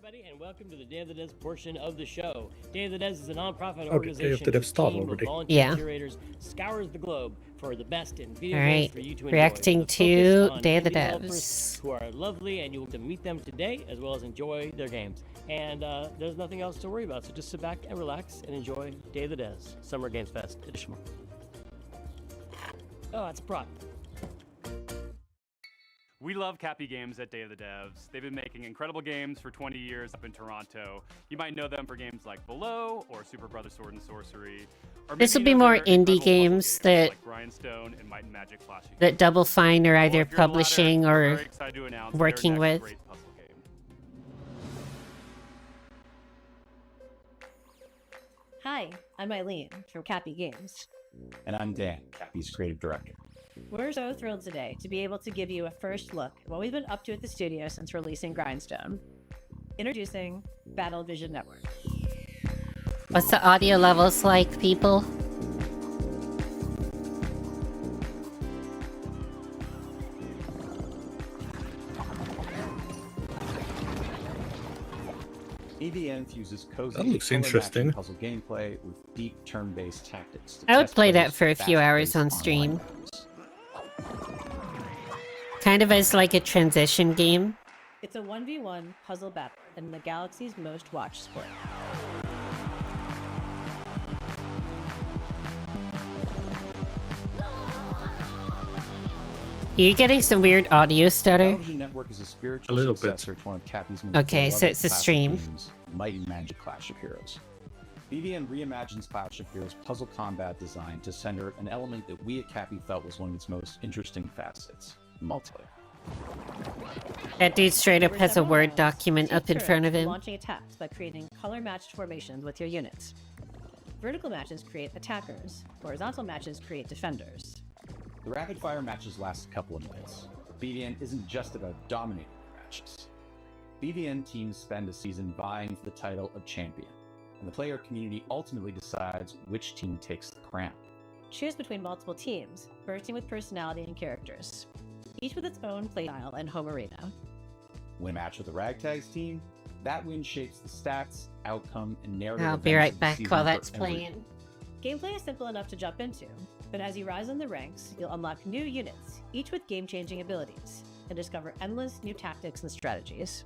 everybody, and welcome to the Day of the Devs portion of the show. Day of the Devs is a non-profit Day of organization the Devs started team of already. volunteer curators scours the globe for the best in video All games right, for you to enjoy. reacting With a to focus on Day of the indie developers Devs. who are lovely, and you'll get to meet them today as well as enjoy their games. And there's nothing else to worry about, so just sit back and relax and enjoy Day of the Devs Summer Games Fest edition. Oh, that's a prop. We love Cappy Games at Day of the Devs. They've been making incredible games for 20 years up in Toronto. You might know them for games like Below or Super Brother Sword and Sorcery. Or This maybe will be you know more their indie incredible puzzle games that like Grindstone and Might and Magic Flashing. that Double Fine are either Well, if you're the latter, publishing we're or very excited to announce their working next with. great puzzle game. Hi, I'm Eileen from Cappy Games. And I'm Dan, Cappy's creative director. We're so thrilled today to be able to give you a first look at what we've been up to at the studio since releasing Grindstone. Introducing Battle Vision Network. What's the audio levels like, people? EVN fuses cozy That looks color-matching interesting. puzzle gameplay with deep turn-based tactics. to I would test play that players' for a few hours on fast-paced online stream. games. Kind of as like a transition game. It's a 1v1 puzzle battle in the galaxy's most watched sport. You're getting some weird audio stutter. Television Network is a spiritual A little bit. successor to one of Cappy's most Okay, so beloved it's a classic stream. games, Might and Magic Clash of Heroes. BVN reimagines Clash of Heroes' puzzle combat design to center an element that we at Cappy felt was one of its most interesting facets: multiplayer. That dude straight up Over has a several Word rounds, document take up in turns front of him. launching attacks by creating color-matched formations with your units. Vertical matches create attackers. Horizontal matches create defenders. The rapid-fire matches last a couple of minutes. BVN isn't just about dominating the matches. BVN teams spend a season vying for the title of champion, and the player community ultimately decides which team takes the crown. Choose between multiple teams, bursting with personality and characters, each with its own playstyle and home arena. Win a match with the Ragtags team, that win shapes the stats, outcome, and narrative. I'll be events right of the back season while for that's everyone. playing. Gameplay is simple enough to jump into, but as you rise in the ranks, you'll unlock new units, each with game-changing abilities, and discover endless new tactics and strategies.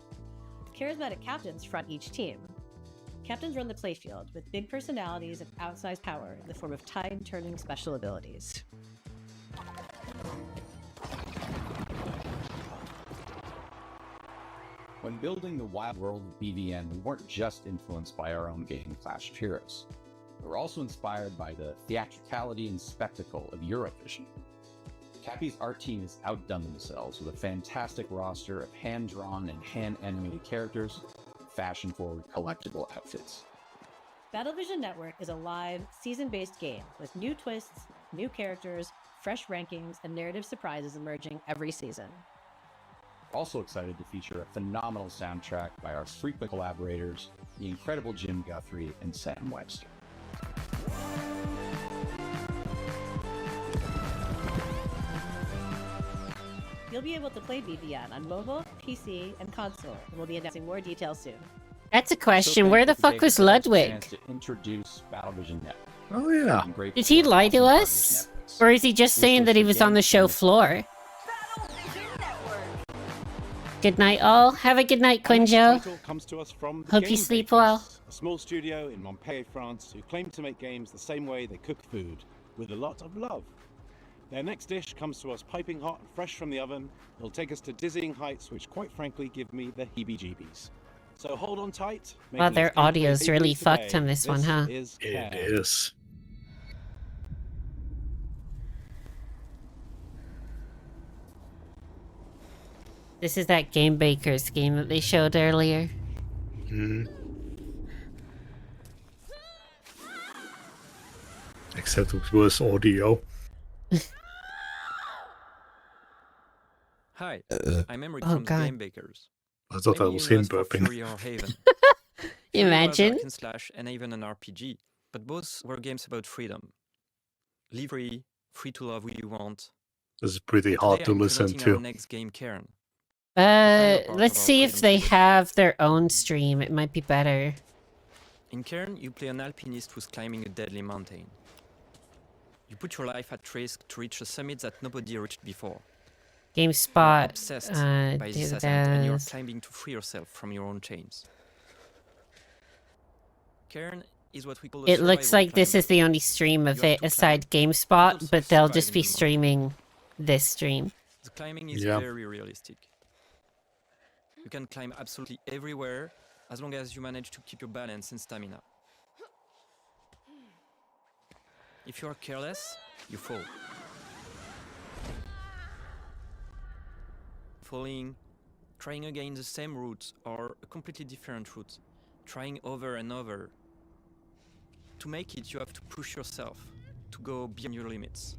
Charismatic captains front each team. Captains run the playfield with big personalities and outsized power in the form of tide-turning special abilities. When building the wild world of BVN, we weren't just influenced by our own game, Clash of Heroes. We were also inspired by the theatricality and spectacle of Eurovision. Cappy's art team has outdone themselves with a fantastic roster of hand-drawn and hand-animated characters, fashion-forward collectible outfits. Battle Vision Network is a live, season-based game with new twists, new characters, fresh rankings, and narrative surprises emerging every season. We're also excited to feature a phenomenal soundtrack by our frequent collaborators, the incredible Jim Guthrie and Sam Webster. You'll be able to play BVN on mobile, PC, and console, and we'll be announcing more details soon. That's a So question. thank Where you the for fuck taking was the chance Ludwig? to introduce Battle Vision Network. Oh yeah. I'm grateful Did he for lie to awesome us? partners. Or is he just We saying switched that he the was on game the show from- floor? Good night, all. Have a good night, Our next Quinjo. title comes to us from the Hope you Game sleep Bakers, well. a small studio in Montpellier, France, who claim to make games the same way they cook food, with a lot of love. Their next dish comes to us piping hot and fresh from the oven. It'll take us to dizzying heights, which quite frankly give me the heebie-jeebies. So hold on tight. Wow, making their its gameplay audio's debut really today. fucked on this one, huh? Is It Care. is. This is that Game Bakers game that they showed earlier. Hmm. Except with worse audio. Hi, I'm Emric Oh, from God. the Game Bakers. I thought that Maybe was you know him us for burping. Fury or Haven. Fury was Imagine. hack and slash and even an RPG, but both were games about freedom. Live free, free to love who you want. This is pretty hard Today to I'm listen presenting our to. next game, Cairn. Let's see if they have their own stream. It might be better. In Cairn, you play an alpinist who's climbing a deadly mountain. You put your life at risk to reach a summit that nobody reached before. GameSpot. You're obsessed by this ascent, and you're climbing to free yourself from your own chains. Cairn is what we call a It looks survival like this climber. is the only stream of You have it to aside climb, GameSpot, also but they'll survive just in be the mountain. streaming this stream. The climbing is Yeah. very realistic. You can climb absolutely everywhere as long as you manage to keep your balance and stamina. If you are careless, you fall. Falling, trying again the same route or a completely different route, trying over and over. To make it, you have to push yourself to go beyond your limits.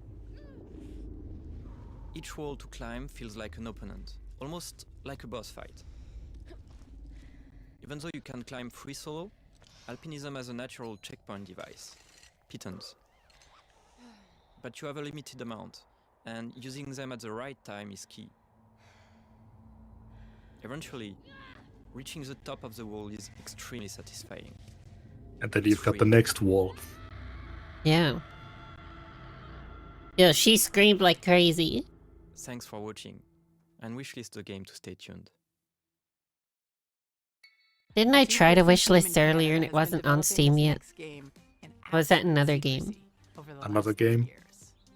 Each wall to climb feels like an opponent, almost like a boss fight. Even though you can climb free solo, alpinism has a natural checkpoint device, pitons. But you have a limited amount, and using them at the right time is key. Eventually, reaching the top of the wall is extremely satisfying. And then you've got the next wall. Yeah. Yo, she screamed like crazy. Thanks for watching, and wishlist the game to stay tuned. Didn't I try to wishlist earlier and it wasn't on Steam yet? Or was that another game? Another game?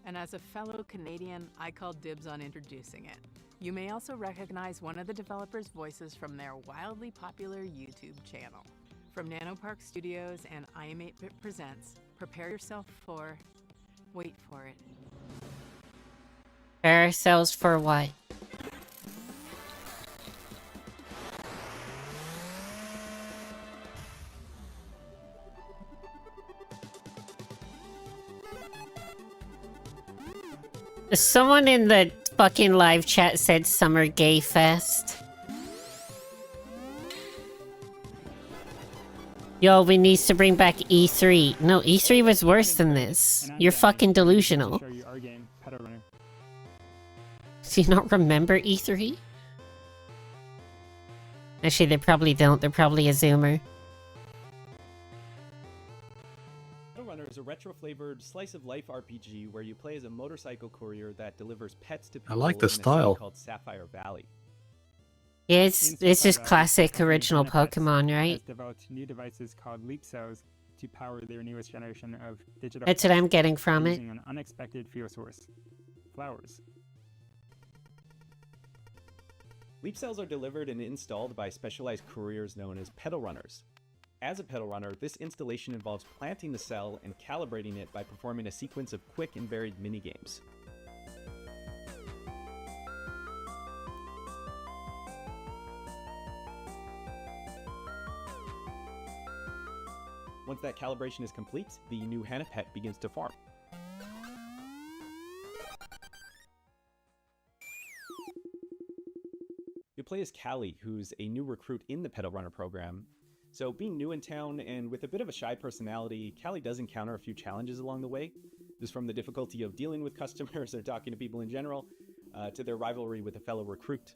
And as a fellow Canadian, I call dibs on introducing it. You may also recognize one of the developers' voices from their wildly popular YouTube channel. From Nanopark Studios and iam8bit Presents, prepare yourself for... wait for it. Prepare ourselves for what? Someone in the fucking live chat said Summer Gay Fest. Yo, we need to bring back E3. No, E3 was worse than this. You're fucking delusional. Do you not remember E3? Actually, they probably don't. They're probably a zoomer. Runner is a retro-flavored slice-of-life RPG where you play as a motorcycle courier that delivers pets to people I like the in a city style. called Sapphire Valley. Yeah, it's just classic original Pokemon, right? Has developed new devices called leap cells to power their newest generation of digital. That's what I'm getting from it. Using an unexpected fuel source: flowers. Leap cells are delivered and installed by specialized couriers known as pedal runners. As a pedal runner, this installation involves planting the cell and calibrating it by performing a sequence of quick and varied minigames. Once that calibration is complete, the new Hana pet begins to form. You play as Callie, who's a new recruit in the Pedal Runner program. So being new in town and with a bit of a shy personality, Callie does encounter a few challenges along the way. Just from the difficulty of dealing with customers or talking to people in general, to their rivalry with a fellow recruit.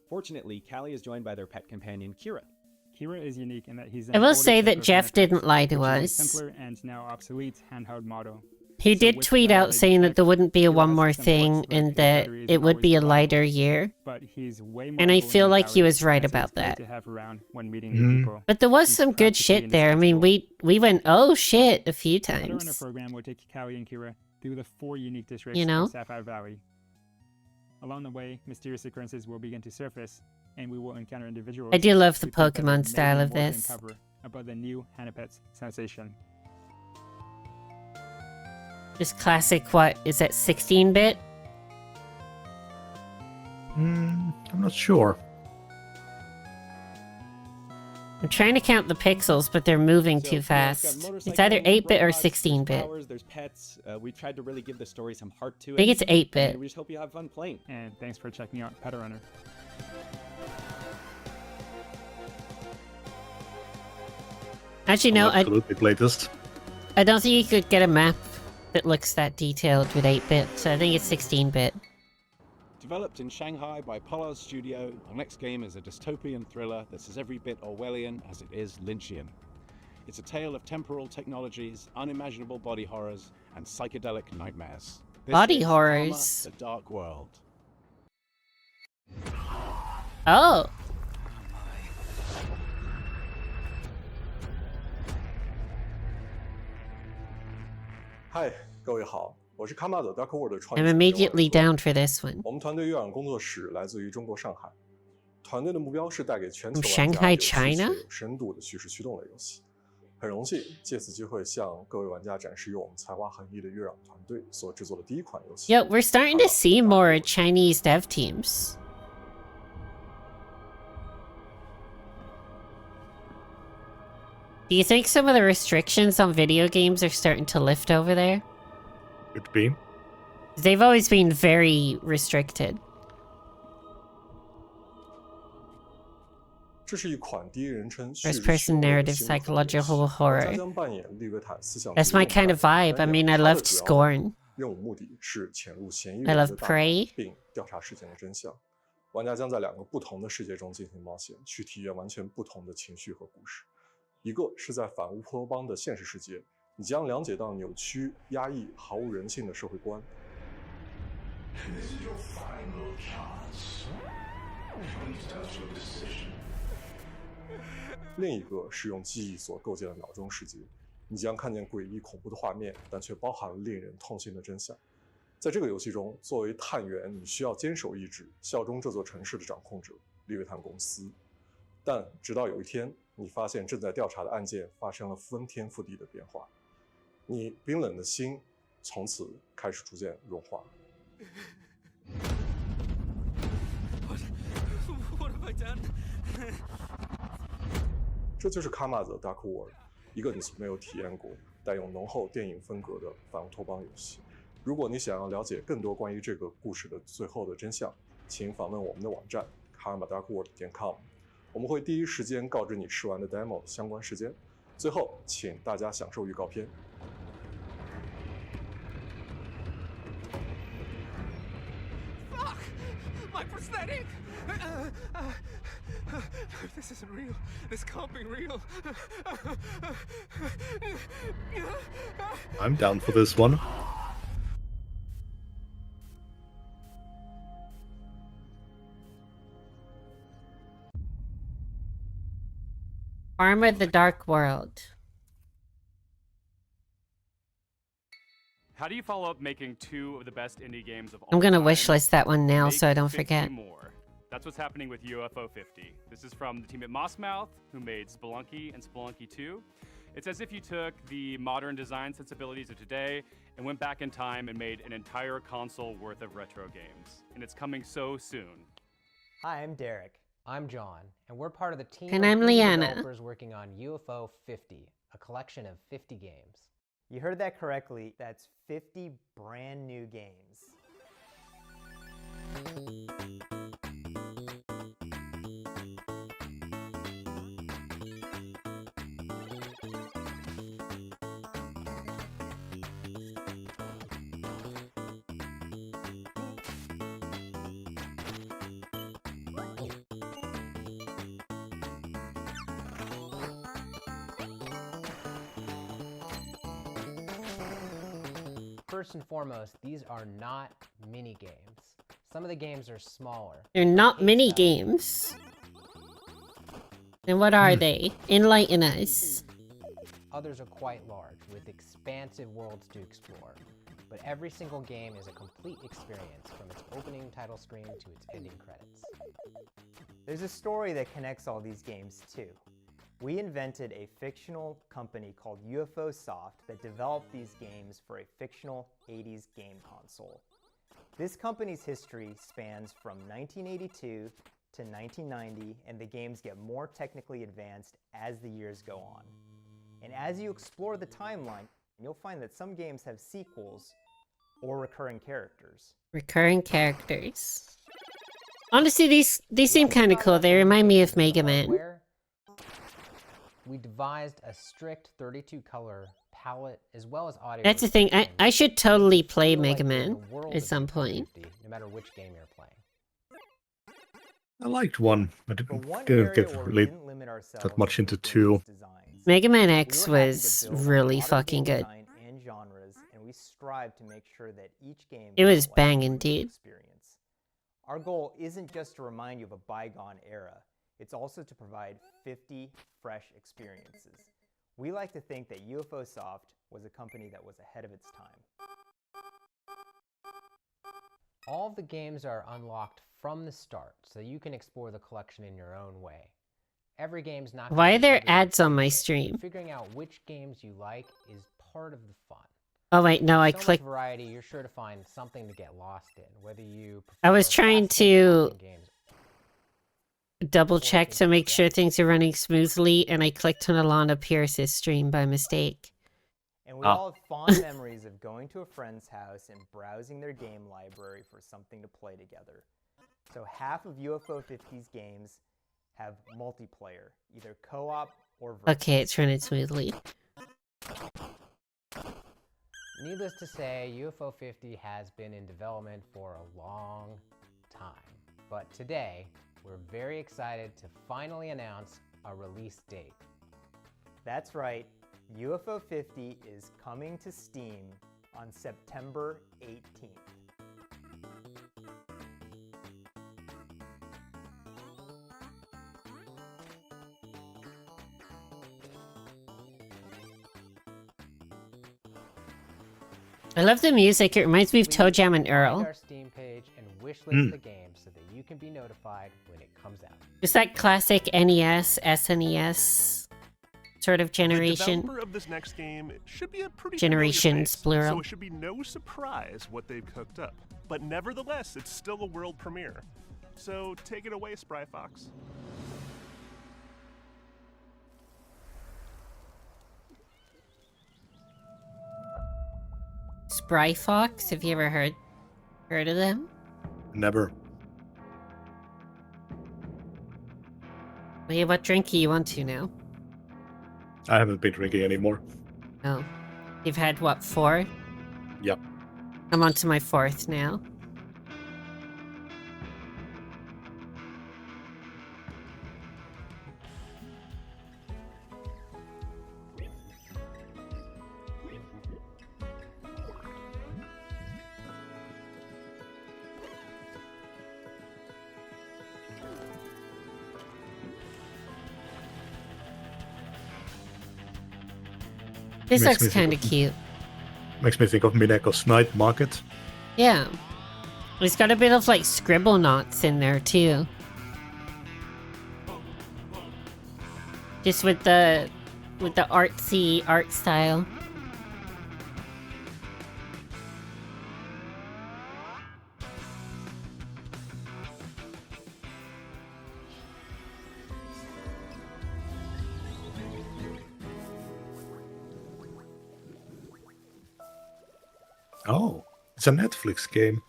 Fortunately, Callie is joined by their pet companion, Kira. Kira is unique in that he's. I will say that Jeff didn't lie to us. Simpler and now obsolete handheld model. He did tweet out saying that there wouldn't be a one more thing and that it would be a lighter year. But he's way more and I feel like he was right about that. To have around when meeting new people. But there was some good shit there. I mean, we went, oh shit, a few The Runner times. program will take Callie and Kira through the 4 unique districts You know? of Sapphire Valley. Along the way, mysterious occurrences will begin to surface, and we will encounter individuals. I do love the who think that Pokemon they style may of more than this. cover about the new Hanapet's sensation. Just classic, what, is that 16-bit? I'm not sure. I'm trying to count the pixels, but they're moving too fast. It's either 8-bit or 16-bit. Flowers, there's pets. We tried to really give the story some heart to it. I think it's 8-bit. And we just hope you have fun playing. And thanks for checking out Pedal Runner. Actually, no, Absolutely latest. I don't think you could get a map that looks that detailed with 8-bit, so I think it's 16-bit. Developed in Shanghai by Pollard Studio, our next game is a dystopian thriller that's as every bit Orwellian as it is Lynchian. It's a tale of temporal technologies, unimaginable body horrors, and psychedelic nightmares. This Body is horrors. Karma, the Dark World. Oh. Hi，各位好，我是卡玛的 Dark World 的创 I'm 意 immediately down for this one. 我们团队月壤工作室来自于中国上海，团队的目标是带给全球 From 玩家 Shanghai, 有趣且 China? 有深度的叙事驱动类游戏。很荣幸借此机会向各位玩家展示由我们才华横溢的月壤团队所制作的第一款游戏。 Yo, we're starting to see more Chinese dev teams. Do you think some of the restrictions on video games are starting to lift over there? Could be. They've always been very restricted. 这是一款第一人称叙 First 事 person 虚构类的 narrative 新作游戏 psychological 玩家 horror. 将扮演利维坦思想 That's 主 my 义 kind of 动 vibe. 派 I mean, I 它的 loved 主要 Scorn. 任务目的是潜入嫌疑 I 人 love 的大脑 Prey. 并调查事件的真相。玩家将在2个不同的世界中进行冒险，去体验完全不同的情绪和故事。一个是在反乌托邦的现实世界，你将了解到扭曲、压抑、毫无人性的社会观。另一个是用记忆所构建的脑中世界，你将看见诡异恐怖的画面，但却包含了令人痛心的真相。在这个游戏中，作为探员，你需要坚守意志，效忠这座城市的掌控者利维坦公司。但直到有一天，你发现正在调查的案件发生了翻天覆地的变化，你冰冷的心从此开始逐渐融化。What have I done? 这就是卡玛的 Dark World， 一个你从没有体验过、带有浓厚电影风格的反乌托邦游戏。如果你想要了解更多关于这个故事的最后的真相，请访问我们的网站 karmadarkworld.com， 我们会第一时间告知你试玩的 demo 相关时间。最后，请大家享受预告片。Fuck! My prosthetic! This isn't real. This can't be real. I'm down for this one. Arma the Dark World. How do you follow up making 2 of the best indie games of all I'm gonna time? wishlist that one now so I Make don't 50 forget. more. That's what's happening with UFO 50. This is from the team at Mossmouth, who made Spelunky and Spelunky 2. It's as if you took the modern design sensibilities of today and went back in time and made an entire console worth of retro games. And it's coming so soon. Hi, I'm Derek. I'm John, and we're part of the team And of I'm indie Liana. developers working on UFO 50, a collection of 50 games. You heard that correctly. That's 50 brand new games. First and foremost, these are not mini games. Some of the games are smaller. They're not mini games. Then what are they? Enlighten us. Others are quite large, with expansive worlds to explore. But every single game is a complete experience, from its opening title screen to its ending credits. There's a story that connects all these games too. We invented a fictional company called UFO Soft that developed these games for a fictional 80s game console. This company's history spans from 1982 to 1990, and the games get more technically advanced as the years go on. And as you explore the timeline, you'll find that some games have sequels or recurring characters. Recurring characters. Honestly, these seem kind of cool. They remind me of Mega Man. We devised a strict 32-color palette, as well as audio. That's the thing. I should totally play Mega like you're in Man the world at of some UFO point. 50, no matter which game you're playing. I liked 1. I For didn't one get area where we really didn't limit ourselves that much to into influence 2. designs, Mega Man we X were happy to was build on a really lot of fucking game good. design and genres, and we strive to make sure that each game It was felt like a banging, unique dude. experience. Our goal isn't just to remind you of a bygone era, it's also to provide 50 fresh experiences. We like to think that UFO Soft was a company that was ahead of its time. All of the games are unlocked from the start, so you can explore the collection in your own way. Every game's not gonna Why are be there everything ads on my but stream? figuring out which games you like is part of the fun. Oh wait, no, I With so much clicked. variety, you're sure to find something to get lost in, whether you I was prefer trying fast-paced to action games. double check to make sure things are running smoothly, and I clicked on Alana Pierce's stream by mistake. And we all have fond memories of going to a friend's house and browsing their game library for something to play together. So half of UFO 50's games have multiplayer, either co-op or virtual. Okay, it's running smoothly. Needless to say, UFO 50 has been in development for a long time. But today, we're very excited to finally announce a release date. That's right, UFO 50 is coming to Steam on September 18th. I love the music. It reminds me of Toe Jam and Find Earl. our Steam page and wishlist the game so that you can be notified when it comes out. It's that classic NES, SNES sort of The generation. developer of this next game should be a pretty Generations, familiar face, plural. so it should be no surprise what they've cooked up. But nevertheless, it's still a world premiere. So take it away, Spry Fox. Spry Fox, have you ever heard of them? Never. Wait, what drink are you on to now? I haven't been drinking anymore. Oh. You've had what, 4? Yep. I'm on to my 4th now. This Makes me looks think kind of of- cute. Makes me think of Mineko's Night Market. Yeah. It's got a bit of like scribble knots in there too. Just with the artsy art style. Oh, it's a Netflix game.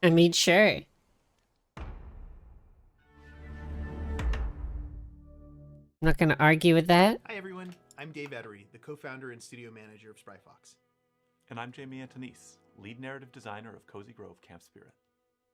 I mean, sure. I'm not gonna argue with that. Hi everyone, I'm Dave Ettery, the co-founder and studio manager of Spry Fox. And I'm Jamie Antonise, lead narrative designer of Cozy Grove Camp Spirit.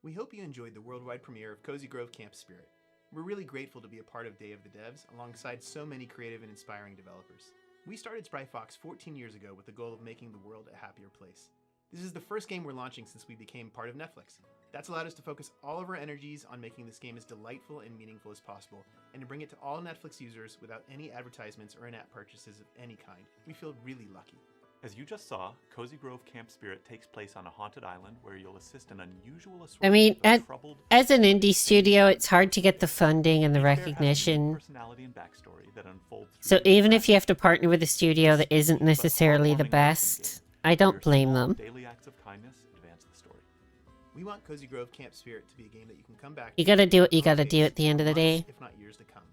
We hope you enjoyed the worldwide premiere of Cozy Grove Camp Spirit. We're really grateful to be a part of Day of the Devs alongside so many creative and inspiring developers. We started Spry Fox 14 years ago with the goal of making the world a happier place. This is the first game we're launching since we became part of Netflix. That's allowed us to focus all of our energies on making this game as delightful and meaningful as possible, and to bring it to all Netflix users without any advertisements or in-app purchases of any kind. We feel really lucky. As you just saw, Cozy Grove Camp Spirit takes place on a haunted island where you'll assist an unusual assortment I mean, of troubled... as an indie studio, it's hard to get the funding and the Each bear has a recognition. unique personality and backstory that unfolds So through even if you have to partner with a studio that isn't necessarily the best, I don't blame them. daily acts of kindness advance the story. We want Cozy Grove Camp Spirit to be a game that you can come back You to gotta do what you on gotta do pace at the end for of the day. months, if not years to come.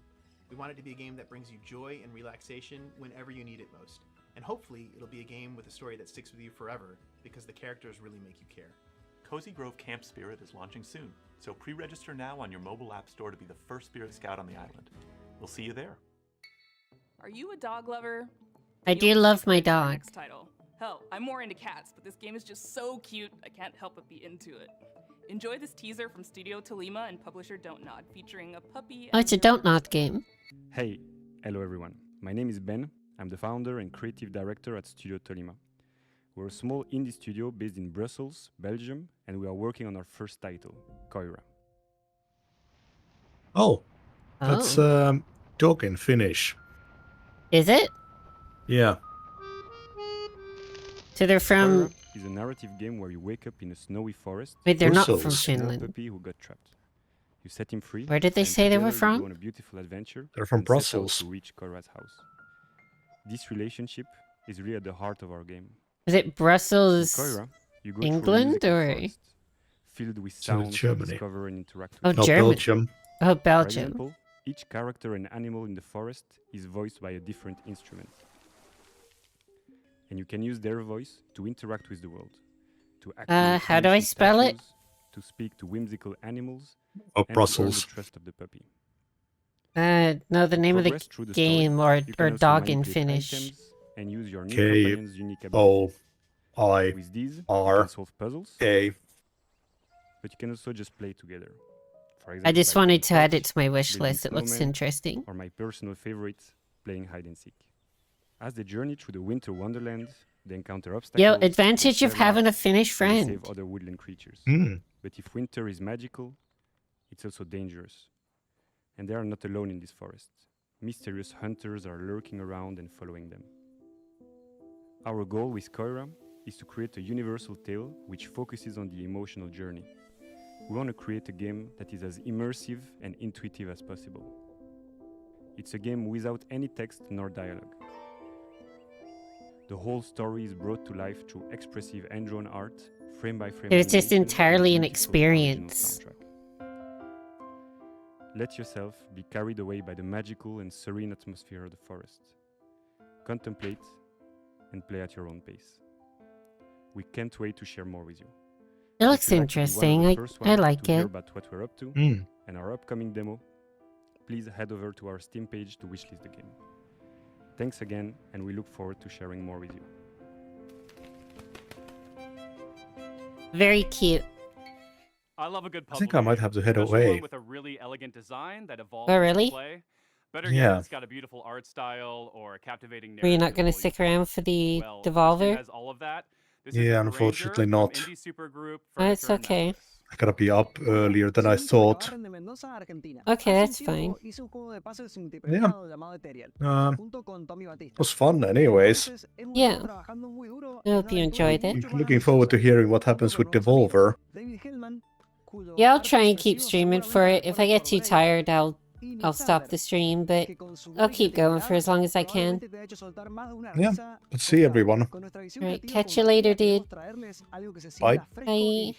We want it to be a game that brings you joy and relaxation whenever you need it most. And hopefully, it'll be a game with a story that sticks with you forever, because the characters really make you care. Cozy Grove Camp Spirit is launching soon, so pre-register now on your mobile app store to be the first Spirit Scout on the island. We'll see you there. Are you a dog lover? I do love my dog. Next title. Hell, I'm more into cats, but this game is just so cute, I can't help but be into it. Enjoy this teaser from Studio Tolima and publisher Don't Nod, featuring a puppy. Oh, it's a Don't Nod game. Hey, hello everyone. My name is Ben. I'm the founder and creative director at Studio Tolima. We're a small indie studio based in Brussels, Belgium, and we are working on our first title, Koira. Oh, that's dog in Finnish. Is it? Yeah. So they're from... Koira is a narrative game where you wake up in a snowy forest. Wait, they're not Brussels. from with a small Finland. puppy who got trapped. You set him free. Where did they and say they were together you from? go on a beautiful adventure. They're from and set out Brussels. to reach Koira's house. This relationship is really at the heart of our game. Is it In Brussels, Koira, you go through a England, musical or... forest filled with So sounds to Germany. discover and interact Oh, with. No, German. Belgium. Oh, For Belgium. example, each character and animal in the forest is voiced by a different instrument. And you can use their voice to interact with the world, to activate how do I ancient spell it? statues, to speak to whimsical animals, Oh, and to earn Brussels. the trust of the puppy. No, the name of the Progress through the story. game, or You can also dog in manipulate Finnish. items and use your new K companion's unique abilities. O I With these, you R can solve puzzles, A. but you can also just play together. For I example, just by wanted playing to add fetch, it to my wish building list. It looks snowmen, interesting. Or my personal favorite, playing hide and seek. As they journey through the winter wonderland, they encounter obstacles. Yo, advantage they of share having a laughs, Finnish and they friend. save other woodland creatures. Hmm. But if winter is magical, it's also dangerous. And they are not alone in this forest. Mysterious hunters are lurking around and following them. Our goal with Koira is to create a universal tale which focuses on the emotional journey. We want to create a game that is as immersive and intuitive as possible. It's a game without any text nor dialogue. The whole story is brought to life through expressive hand-drawn art, frame-by-frame It was just animation, and entirely an beautiful original experience. soundtrack. Let yourself be carried away by the magical and serene atmosphere of the forest. Contemplate and play at your own pace. We can't wait to share more with you. It looks If you'd like to be one of interesting. the I first I ones like to hear it. about what we're up to Mm. and our upcoming demo, please head over to our Steam page to wishlist the game. Thanks again, and we look forward to sharing more with you. Very cute. I love a good I puzzle think I might game, have to head especially one away. with a really elegant design that evolves Oh, as you really? play. Better Yeah. yet, it's got a beautiful art style or a captivating Were you not narrative going to while stick play. around for the Well, this game Devolver? has all of that. This Yeah, is The unfortunately Granger from not. indie supergroup Oh, it's Furniture and okay. I gotta be up earlier than I thought. Okay, that's fine. Yeah. It was fun anyways. Yeah. I hope you enjoyed it. Looking forward to hearing what happens with Devolver. Yeah, I'll try and keep streaming for it. If I get too tired, I'll stop the stream, but I'll keep going for as long as I can. Yeah, let's see everyone. Alright, catch you later, dude. Bye. Bye.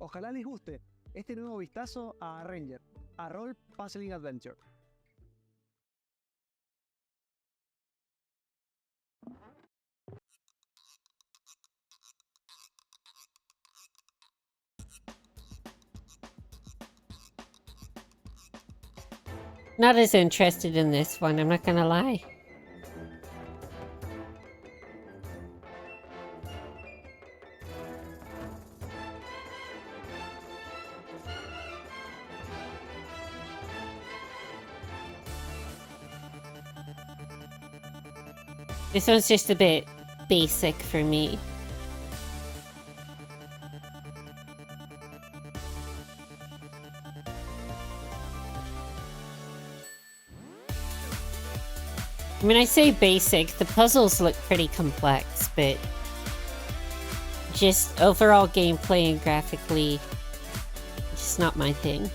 Ojalá les guste este nuevo vistazo a Ranger, a Role Puzzling Adventure. Not as interested in this one, I'm not gonna lie. This one's just a bit basic for me. I mean, I say basic, the puzzles look pretty complex, but just overall gameplay and graphically, just not my thing.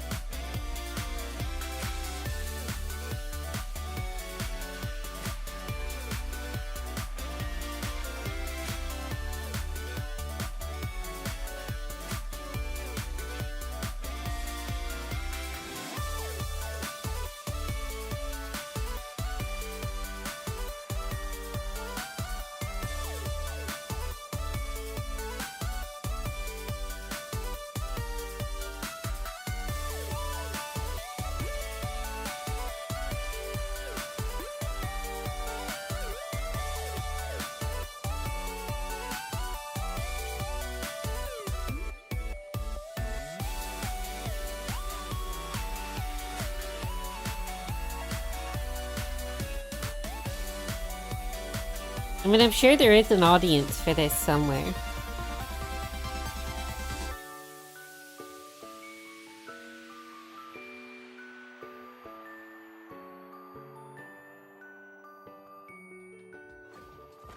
I mean, I'm sure there is an audience for this somewhere.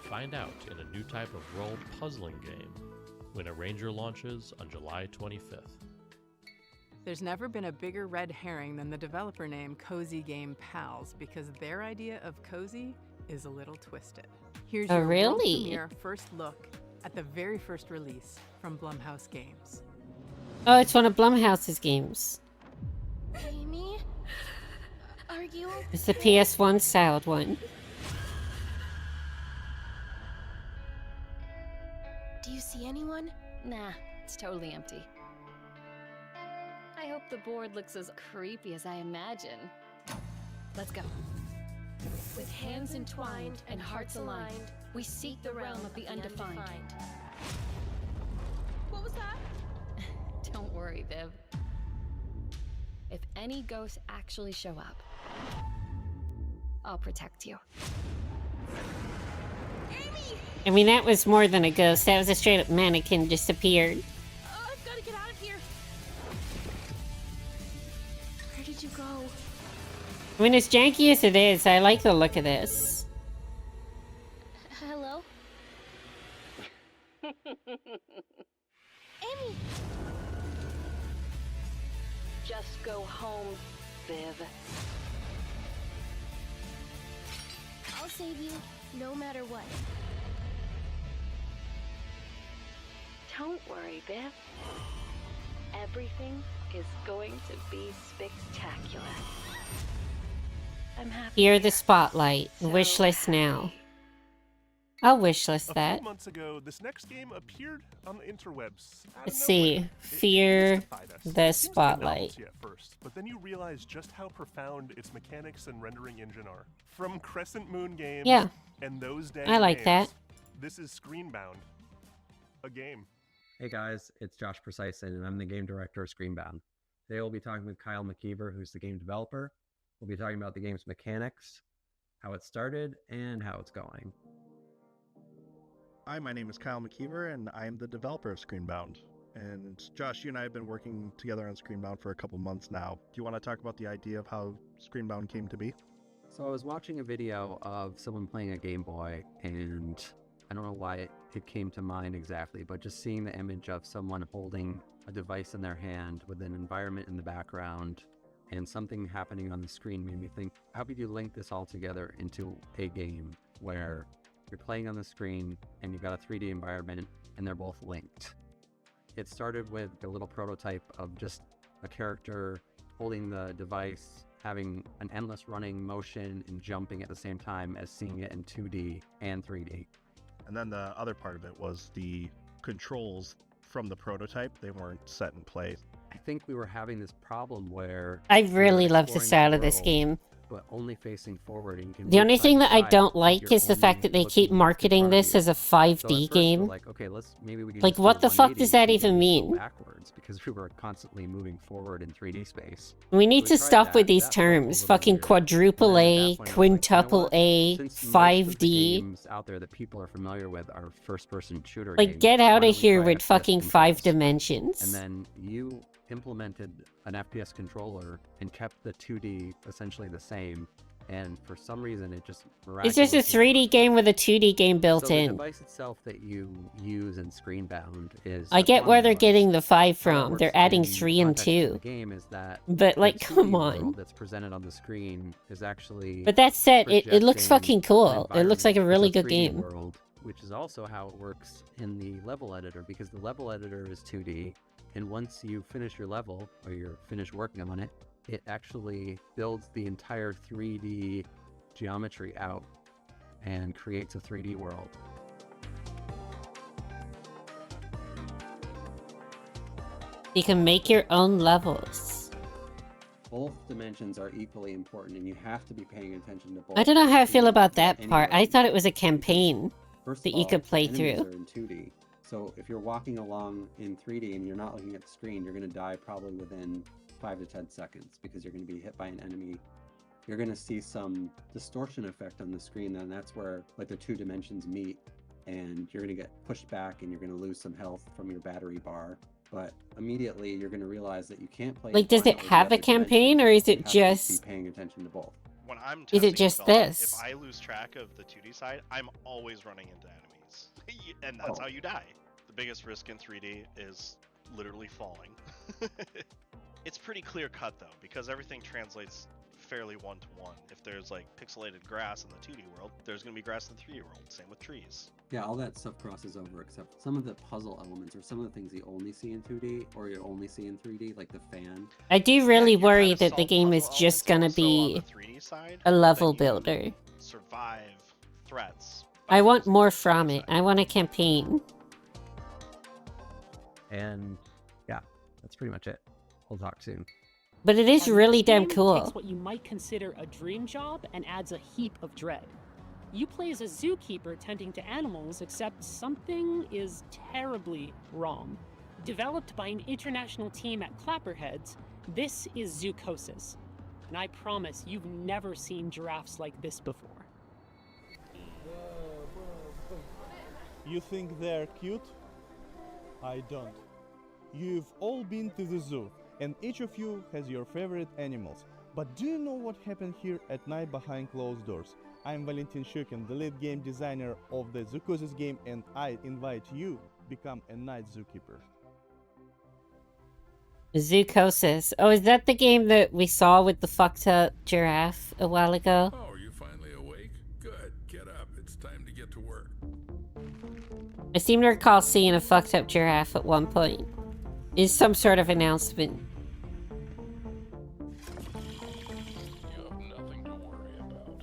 Find out in a new type of role puzzling game when a Ranger launches on July 25th. There's never been a bigger red herring than the developer name Cozy Game Pals, because their idea of cozy is a little twisted. Here's Oh, your world really? premiere first look at the very first release from Blumhouse Games. Oh, it's one of Blumhouse's games. Amy? Are you It's the PS1 styled one. Do you see anyone? Nah, it's totally empty. I hope the board looks as creepy as I imagine. Let's go. With hands entwined and hearts aligned, we seek the realm of the undefined. What was that? Don't worry, Viv. If any ghosts actually show up, I'll protect you. I mean, that was more than a ghost. That was a straight up mannequin just appeared. I've got to get out of here. Where did you go? I mean, as janky as it is, I like the look of this. Hello? Amy! Just go home, Viv. I'll save you, no matter what. Don't worry, Viv. Everything is going to be spectacular. I'm happy. Here, the spotlight. Wishlist now. I'll wishlist that. A few months ago, this next game appeared on the interwebs. Let's see. Fear the spotlight. At first, but then you realize just how profound its mechanics and rendering engine are. From Crescent Moon Games Yeah. and those dang I like games, that. This is Screenbound, a game. Hey guys, it's Josh Precison, and I'm the game director of Screenbound. Today we'll be talking with Kyle McKeever, who's the game developer. We'll be talking about the game's mechanics, how it started, and how it's going. Hi, my name is Kyle McKeever, and I am the developer of Screenbound. And Josh, you and I have been working together on Screenbound for a couple months now. Do you want to talk about the idea of how Screenbound came to be? So I was watching a video of someone playing a Game Boy, and I don't know why it came to mind exactly, but just seeing the image of someone holding a device in their hand with an environment in the background and something happening on the screen made me think, how could you link this all together into a game where you're playing on the screen and you've got a 3D environment and they're both linked? It started with a little prototype of just a character holding the device, having an endless running motion and jumping at the same time as seeing it in 2D and 3D. And then the other part of it was the controls from the prototype. They weren't set in place. I think we were having this problem where I really love the style of this world, game. but only facing forward. And you can The move only side thing to that I side, don't but like you're is the fact that they only keep looking marketing in front of this you. as a So at 5D first we were game. like, okay, maybe we can Like, just do what the fuck 180 does that so we even can mean? go backwards, because we were constantly moving forward in 3D space. We need So to tried stop that. with these That felt a terms. little Fucking weird. quadruple And then A, at that point I was like, quintuple A, since most of the 5D. games out there that people are familiar with are first-person shooter Like, games, get why out don't of we here try with FPS fucking controls? 5 dimensions. And then you implemented an FPS controller and kept the 2D essentially the same, and for some reason it just It's just a miraculously 3D game with a 2D game built so in. the device itself that you use in Screenbound is I a get where quantum they're device. getting the 5 How that from. works They're adding in 3 and context of 2. the game is that But, like, the 2D come on. world that's presented on the screen is actually But that said, it looks projecting fucking cool. an It looks like a environment really with a good 3D game. world, which is also how it works in the level editor, because the level editor is 2D, and once you finish your level, or you're finished working on it, it actually builds the entire 3D geometry out and creates a 3D world. You can make your own levels. Both dimensions are equally important, and you have to be paying attention to both. I don't know how I to feel about get that part. I anywhere. thought it was a campaign First that of you all, could play enemies through. are in 2D. So if you're walking along in 3D and you're not looking at the screen, you're going to die probably within 5 to 10 seconds because you're going to be hit by an enemy you're going to see some distortion effect on the screen, and that's where like the two dimensions meet, and you're going to get pushed back and you're going to lose some health from your battery bar. But immediately you're going to realize that you can't play Like, does one it or the have a other dimension. campaign, or is You it have to just... be paying attention to both. When I'm Is it testing just development, this? if I lose track of the 2D side, I'm always running into enemies. And that's how you die. The biggest risk in 3D is literally falling. It's pretty clear cut though, because everything translates fairly one-to-one. If there's like pixelated grass in the 2D world, there's going to be grass in the 3D world. Same with trees. Yeah, all that stuff crosses over, except some of the puzzle elements or some of the things you only see in 2D or you only see in 3D, like the fan. I do really worry that the game is just gonna be a level builder. Survive threats. I want more from it. I want a campaign. And yeah, that's pretty much it. We'll talk soon. But it is And really this damn game cool. takes what you might consider a dream job and adds a heap of dread. You play as a zookeeper tending to animals, except something is terribly wrong. Developed by an international team at Clapperheads, this is Zoocosis. And I promise you've never seen giraffes like this before. You think they're cute? I don't. You've all been to the zoo, and each of you has your favorite animals. But do you know what happened here at night behind closed doors? I'm Valentin Shukin, the lead game designer of the Zoocosis game, and I invite you to become a night zookeeper. Zoocosis. Oh, is that the game that we saw with the fucked up giraffe a while ago? Oh, you finally awake? Good. Get up. It's time to get to work. I seem to recall seeing a fucked up giraffe at one point. Is some sort of announcement. You have nothing to worry about.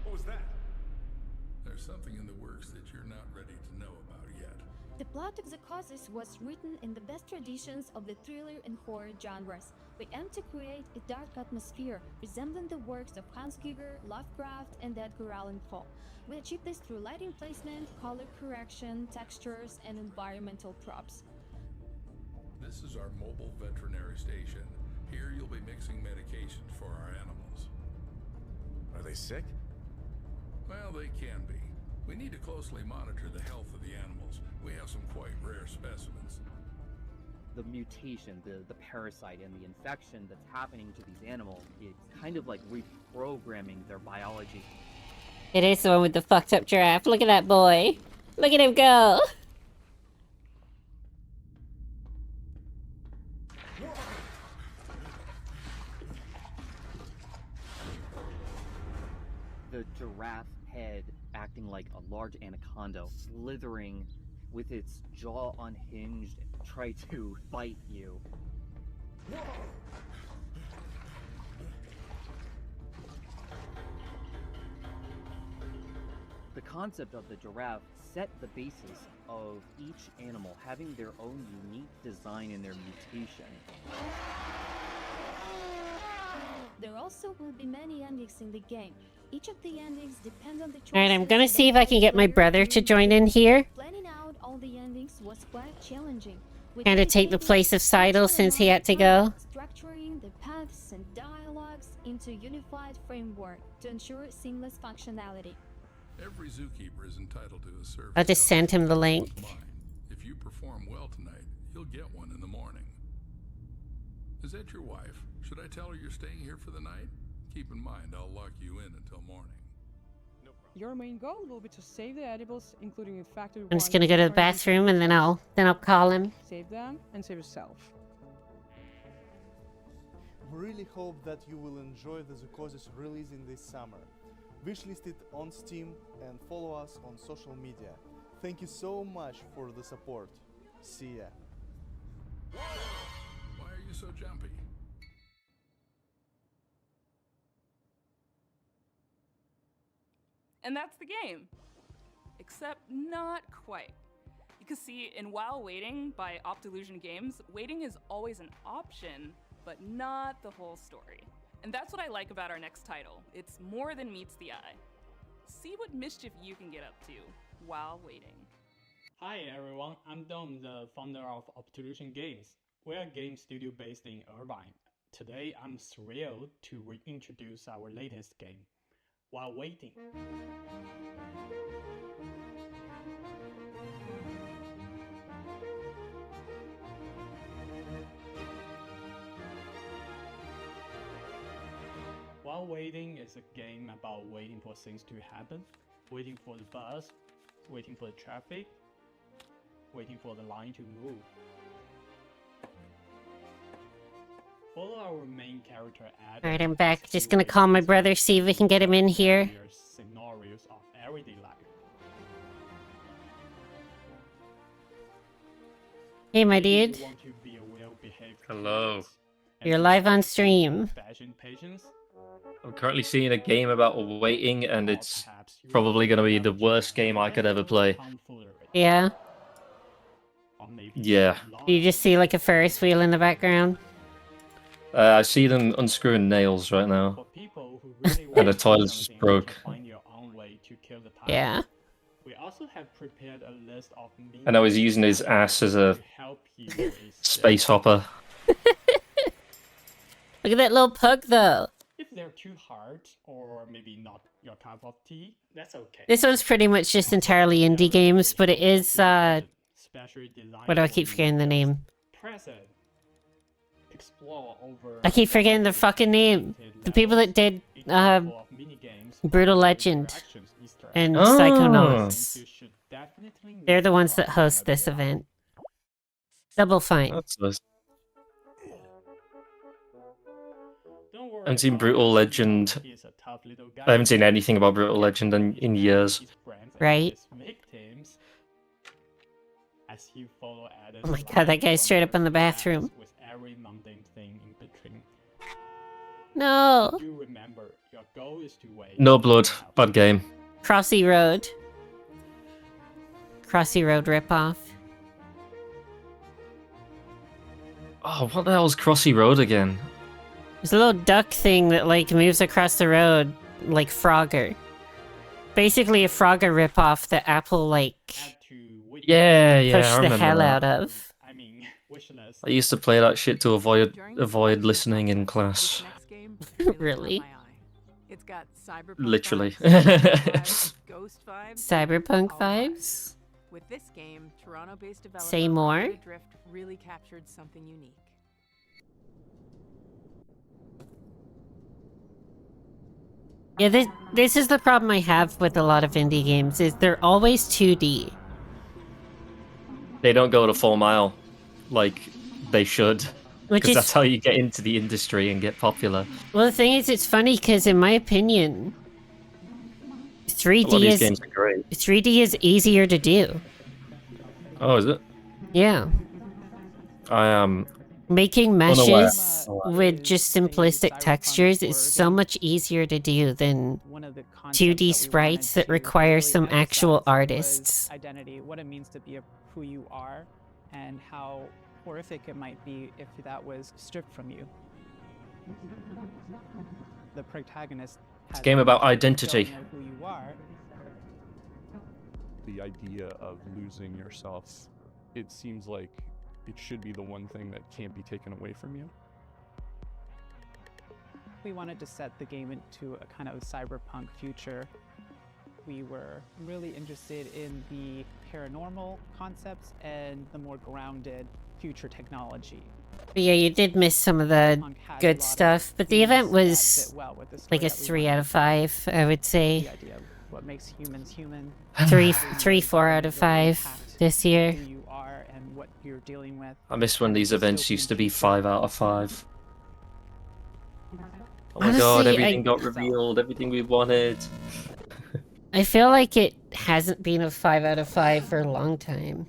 What was that? There's something in the works that you're not ready to know about yet. The plot of Zoocosis was written in the best traditions of the thriller and horror genres. We aim to create a dark atmosphere resembling the works of Hans Giger, Lovecraft, and Edgar Allan Poe. We achieve this through lighting placement, color correction, textures, and environmental props. This is our mobile veterinary station. Here you'll be mixing medication for our animals. Are they sick? Well, they can be. We need to closely monitor the health of the animals. We have some quite rare specimens. The mutation, the parasite, and the infection that's happening to these animals is kind of like reprogramming their biology. It is the one with the fucked up giraffe. Look at that boy. Look at him go. The giraffe head acting like a large anaconda, slithering with its jaw unhinged, try to bite you. The concept of the giraffe set the basis of each animal having their own unique design in their mutation. There also will be many endings in the game. Each of the endings depend on the choices. Alright, I'm gonna see if I can get my brother to join in here. Planning out all the endings was quite challenging. Kind of take the place of Cidal since he had to go. Structuring the paths and dialogues into a unified framework to ensure seamless functionality. Every zookeeper is entitled to a service. I'll just send him the link. If you perform well tonight, you'll get one in the morning. Is that your wife? Should I tell her you're staying here for the night? Keep in mind, I'll lock you in until morning. Your main goal will be to save the edibles, including infected I'm just gonna go to the bathroom and then I'll call him. Save them and save yourself. We really hope that you will enjoy the Zoocosis release in this summer. Wishlist it on Steam and follow us on social media. Thank you so much for the support. See ya. Why are you so jumpy? And that's the game. Except not quite. Because see, in While Waiting by Optilusion Games, waiting is always an option, but not the whole story. And that's what I like about our next title. It's more than meets the eye. See what mischief you can get up to while waiting. Hi everyone, I'm Dom, the founder of Obtrusion Games. We're a game studio based in Irvine. Today I'm thrilled to reintroduce our latest game, While Waiting. While Waiting is a game about waiting for things to happen, waiting for the bus, waiting for the traffic, waiting for the line to move. Follow our main character Adam. Alright, I'm back. Just gonna call my brother, see if we can get him in here. Scenarios of everyday life. Hey, my dude. Hello. You're live on stream. I'm currently seeing a game about waiting, and it's probably going to be the worst game I could ever play. Yeah. Yeah. You just see like a Ferris wheel in the background. I see them unscrewing nails right now. And the toilet's just broke. Yeah. We also have prepared a list of And I was using his ass as a space hopper. Look at that little pug, though. If they're too hard, or maybe not your cup of tea, that's okay. This one's pretty much just entirely indie games, but it is, what do I keep forgetting the name? I keep forgetting the fucking name. The people that did, Brutal Legend and Psychonauts. They're the ones that host this event. Double Fine. That's nice. I haven't seen Brutal Legend. I haven't seen anything about Brutal Legend in years. Right? Oh my god, that guy's straight up in the bathroom. No. No blood. Bad game. Crossy Road. Crossy Road ripoff. Oh, what the hell's Crossy Road again? There's a little duck thing that, like, moves across the road, like Frogger. Basically a Frogger ripoff that Apple, like, Yeah, pushed I the remember hell that. out of. I used to play that shit to avoid listening in class. Really? It's got Literally. ghost vibes. Cyberpunk vibes? With this game, Toronto-based developer Say more? Rocket Drift really captured something unique. Yeah, this is the problem I have with a lot of indie games, is they're always 2D. They don't go the full mile like they should. Which Because is- that's how you get into the industry and get popular. Well, the thing is, it's funny because, in my opinion, A lot of 3D these is games are great. 3D is easier to do. Oh, is it? Yeah, I am making unaware. meshes with just simplistic textures is so much easier to do than 2D sprites that require some actual artists. Identity, what it means to be who you are, and how horrific it might be if that was stripped from you. The protagonist It's a game about identity. don't know who you are. The idea of losing yourself, it seems like it should be the one thing that can't be taken away from you. We wanted to set the game into a kind of cyberpunk future. We were really interested in the paranormal concepts and the more grounded future technology. But yeah, you did miss some of the good stuff, but the event was like a 3 out of 5, I would say. What makes humans human? 4 out of 5 this year. Who you are and what you're dealing with. I miss when these events used to be 5 out of 5. Oh my god, Honestly, everything got revealed, everything we wanted. I feel like it hasn't been a 5 out of 5 for a long time.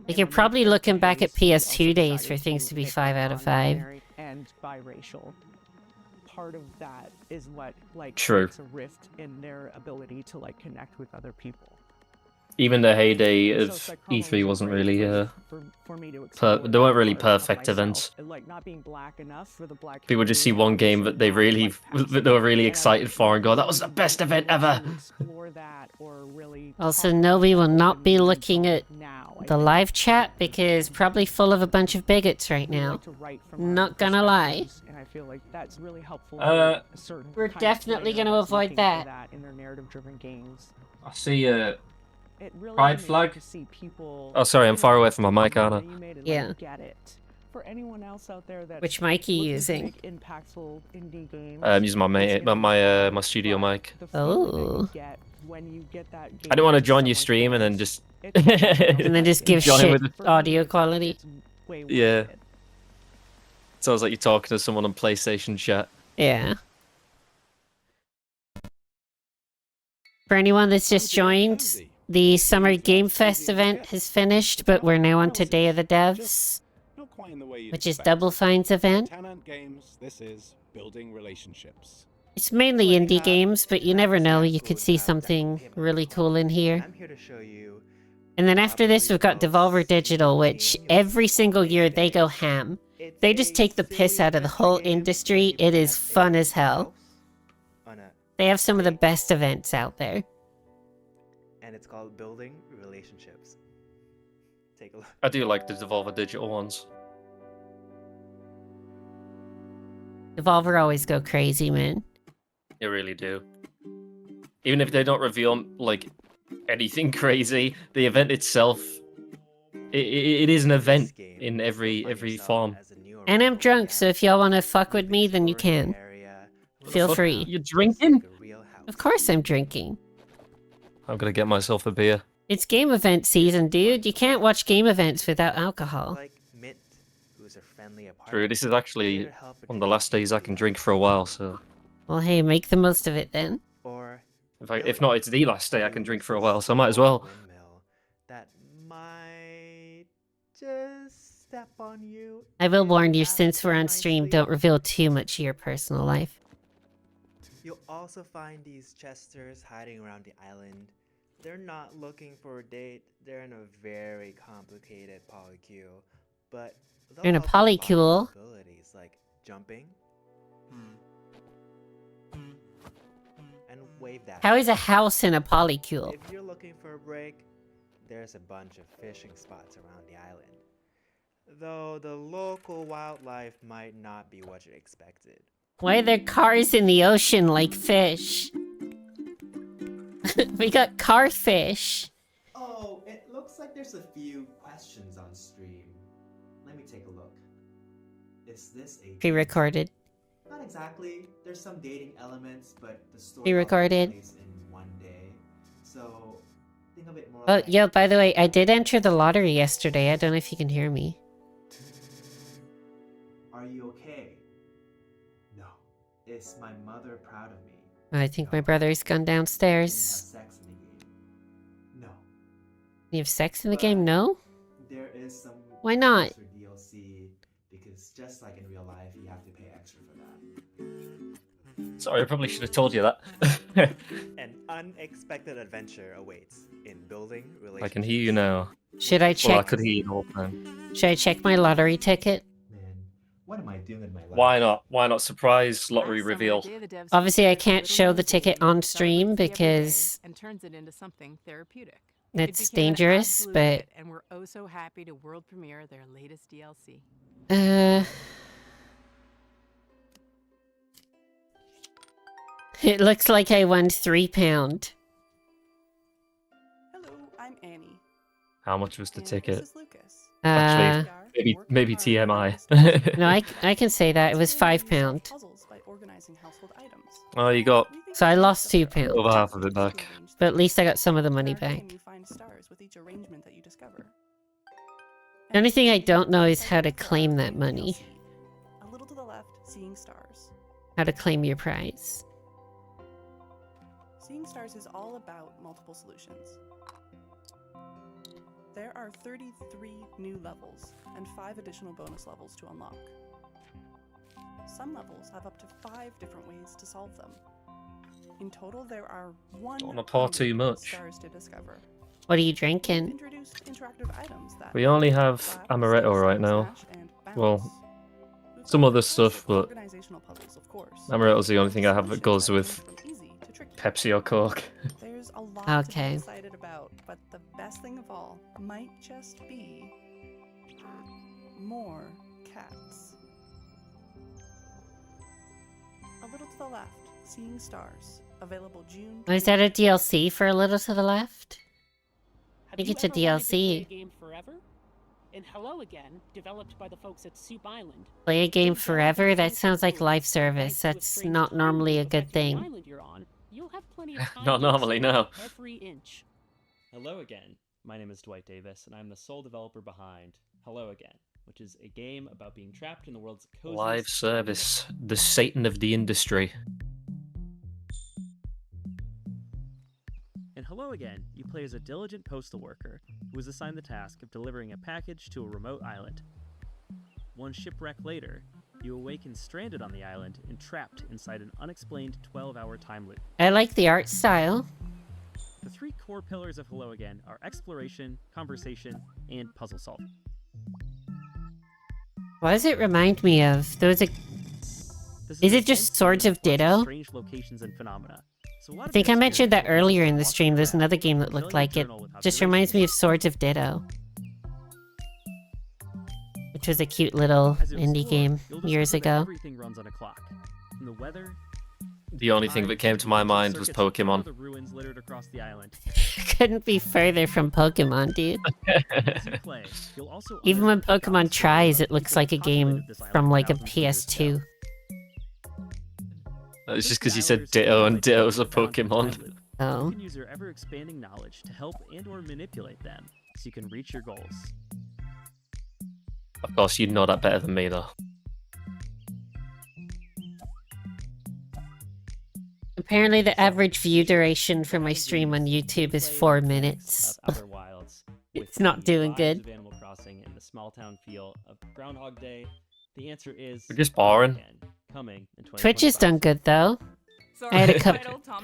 Like, you're probably looking back at PS2 days for things to be 5 out of 5. And biracial. Part of that is what, like, True. makes a rift in their ability to, like, connect with other people. even the heyday of E3 wasn't really they weren't really perfect events. People just see one game that they were really excited for and go, "That was the best event ever." Also, no, we will not be looking at the live chat because probably full of a bunch of bigots right now. Not gonna lie. And I feel like that's really helpful. We're definitely gonna avoid that. In their narrative-driven games. I see pride flag. Oh, sorry, I'm far away from my mic, aren't I? Yeah. For anyone else out there that Which mic are you using? I'm using my studio mic. Oh. I didn't want to join your stream and then just and then just give shit audio quality. Yeah. Sounds like you're talking to someone on PlayStation chat. Yeah. For anyone that's just joined, the Summer Game Fest event has finished, but we're now on to Day of the Devs, which is Double Fine's event. This is building relationships. It's mainly indie games, but you never know, you could see something really cool in here. And then after this, we've got Devolver Digital, which every single year they go ham. They just take the piss out of the whole industry. It is fun as hell. They have some of the best events out there. And it's called Building Relationships. Take a look. I do like the Devolver Digital ones. Devolver always go crazy, man. They really do. Even if they don't reveal like anything crazy, the event itself, it is an event in every form. And I'm drunk, so if y'all want to fuck with me, then you can. Feel free. You're drinking? Of course I'm drinking. I'm gonna get myself a beer. It's game event season, dude. You can't watch game events without alcohol. True, this is actually one of the last days I can drink for a while, so... Well, hey, make the most of it then. If not, it's the last day I can drink for a while, so I might as well. That might just step on you. I will warn you, since we're on stream, don't reveal too much of your personal life. You'll also find these chesters hiding around the island. They're not looking for a date. They're in a very complicated polycule, but you're in a polycule. Like jumping. And wave that. How is a house in a polycule? If you're looking for a break, there's a bunch of fishing spots around the island. Though the local wildlife might not be what you expected. Why are there cars in the ocean like fish? We got car fish. Oh, it looks like there's a few questions on stream. Let me take a look. Is this a Pre-recorded. Not exactly. There's some dating elements, but the story Pre-recorded. plays in one day. So think of it more Oh, like... yo, by the way, I did enter the lottery yesterday. I don't know if you can hear me. Are you okay? No. Is my mother proud of me? I think my brother's gone downstairs. Sex in the game? No. You have sex in the game? No? There is some Why not? extra DLC because just like in real life, you have to pay extra for that. Sorry, I probably should have told you that. An unexpected adventure awaits in building relationships. I can hear you now. Should I check? Well, I could hear you the whole time. Should I check my lottery ticket? What am I doing with my life? Why not? Why not? Surprise lottery reveal. Obviously, I can't show the ticket on stream because and turns it into something therapeutic. that's dangerous, but And we're oh so happy to world premiere their latest DLC. It looks like I won £3. Hello, I'm Annie. How much was the ticket? This is Lucas. Actually, maybe TMI. No, I can say that. It was £5. Puzzles by organizing household items. Oh, you got So I lost £2. over half of it back. But at least I got some of the money back. You find stars with each arrangement that you discover. The only thing I don't know is how to claim that money. A little to the left, seeing stars. How to claim your prize. Seeing stars is all about multiple solutions. There are 33 new levels and 5 additional bonus levels to unlock. Some levels have up to 5 different ways to solve them. In total, there are Don't want to pour too much. stars to discover. What are you drinking? Introduced interactive items that We only have amaretto right now. Well, some other stuff, but organizational puzzles, of course. amaretto's the only thing I have that goes with Pepsi or Coke. There's a lot to be Okay. excited about, but the best thing of all might just be more cats. A little to the left, Seeing Stars, available June. Oh, is that a DLC for A Little to the Left? I think Have it's a you ever wanted to play a DLC. game forever? In Hello Again, developed by the folks at Soup Island. Play a game forever? That sounds like live service. That's not normally a good The thing. island you're on, you'll have plenty of time Not to normally, no. explore every inch. Hello again. My name is Dwight Davis, and I'm the sole developer behind Hello Again, which is a game about being trapped in the world's coziest... Live service. The Satan of the industry. In Hello Again, you play as a diligent postal worker who is assigned the task of delivering a package to a remote island. One shipwreck later, you awaken stranded on the island and trapped inside an unexplained 12-hour time loop. I like the art style. The three core pillars of Hello Again are exploration, conversation, and puzzle solving. What does it remind me of? There was a... Is it just Swords of Ditto? Strange locations and phenomena. So a lot I of think your I mentioned that experience earlier in the walking stream. There's around, another game that looked filling a like it. journal with Just reminds me of Swords of Ditto. Which was a cute little As you indie explore, game you'll years discover that ago. Everything runs on a clock. From the weather, The only thing that came to my mind was Pokemon. the ruins littered across the island. Couldn't be further from Pokemon, dude. As you play, you'll also Even when unearth Pokemon tries, it looks like a game from like a PS2. It's just because you said Ditto and Ditto's a Pokemon. Oh. You can use your ever-expanding knowledge to help and/or manipulate them, so you can reach your goals. Of course, you'd know that better than me, though. Apparently the average view duration for my stream on YouTube is 4 minutes. Outer Wilds. It's not doing vibes good. Of Animal Crossing and the small town feel of Groundhog Day. The answer is We're just boring. coming in Twitch has done good though. I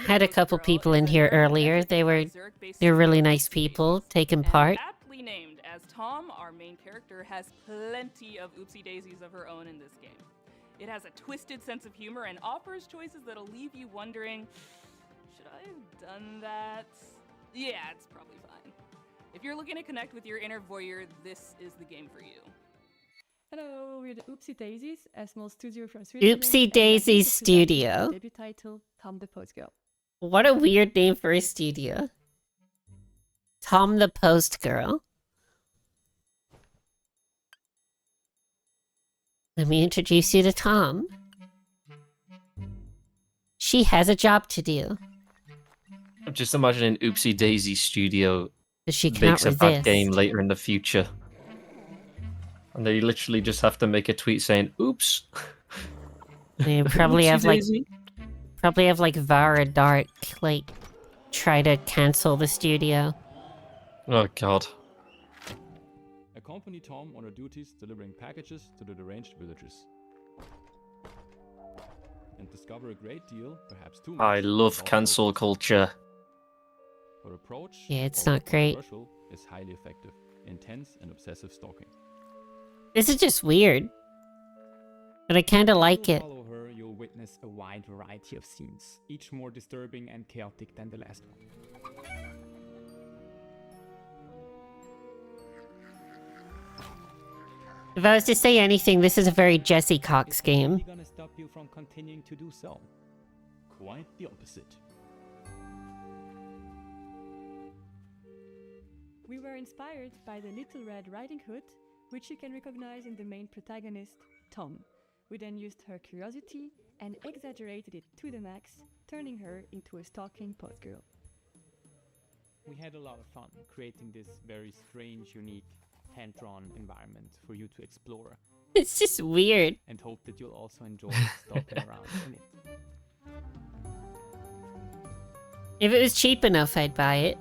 had a couple people in here earlier. They're really nice people taking part. Aptly named, as Tom, our main character, has plenty of oopsie daisies of her own in this game. It has a twisted sense of humor and offers choices that'll leave you wondering, should I have done that? Yeah, it's probably fine. If you're looking to connect with your inner voyeur, this is the game for you. Hello, we're the Oopsie Daisies, a small studio from Switzerland. Oopsie Daisies Studio. Debut title, Tom the Post Girl. What a weird name for a studio. Tom the Post Girl. Let me introduce you to Tom. She has a job to do. I'm just imagining Oopsie Daisy Studio She cannot makes a bad resist. game later in the future. And they literally just have to make a tweet saying, oops. They probably have like Oopsie-daisy. Vara Dark like try to cancel the studio. Oh god. Accompany Tom on her duties delivering packages to the deranged villagers. And discover a great deal, perhaps too much. I love about cancel culture. Her approach, Yeah, it's although not great. controversial, is highly effective, intense and obsessive stalking. This is just weird. But I kinda like it. Follow her, you'll witness a wide variety of scenes, each more disturbing and chaotic than the last one. If I was to say anything, this is a very Jesse Cox game. Gonna stop you from continuing to do so. Quite the opposite. We were inspired by the Little Red Riding Hood, which you can recognize in the main protagonist, Tom. We then used her curiosity and exaggerated it to the max, turning her into a stalking post girl. We had a lot of fun creating this very strange, unique, hand-drawn environment for you to explore. It's just weird. And hope that you'll also enjoy stalking around in it. If it was cheap enough, I'd buy it.